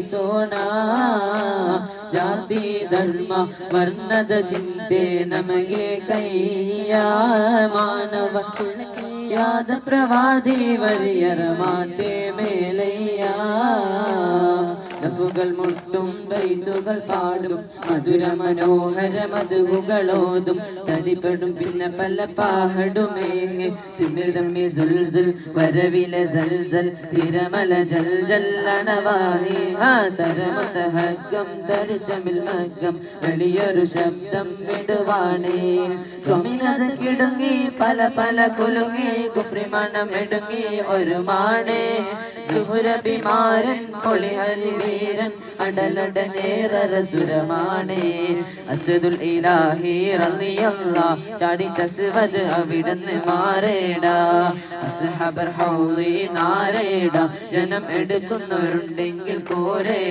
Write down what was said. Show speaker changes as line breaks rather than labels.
ಸೋಣ ಜಾತಿ ಧರ್ಮ ವರ್ಣದ ಚಿಂತೆ ನಮಗೆ ಕೈಯ ಮಾನವ ಯಾದ ಪ್ರವಾದಿ ವರಿಯರ ಮಾತೆ ಮೇಲಯ್ಯ നഫുകൾ മുട്ടും ബൈത്തുകൾ പാടും മധുര മനോഹര മധുകളോതും തടിപ്പെടും പിന്നെ പല പാഹടുമേ തിമിർതമ്മി സുൽസുൽ വരവിലെ സൽസൽ തിരമല ജൽ ജല്ലണവാഹി ആ തരമതഹഗ്ഗം തരിശമിൽ മഗ്ഗം വലിയൊരു ശബ്ദം വിടുവാണേ സ്വമിനത് കിടുങ്ങി പല പല കുലുങ്ങി കുഫ്രി മണം എടുങ്ങി ഒരു മാണേ സുഹുരബിമാരൻ പൊളിഹരി വീരൻ അടലടനേറസുരമാണേ അസദുൽ ഇലാഹി റളിയല്ലാഹ് ചാടി തസ്വദ് അവിടന്ന് മാറേടാ അസ്ഹബർ ഹൗളി നാരേടാ ജനം എടുക്കുന്നവരുണ്ടെങ്കിൽ കോരേടാ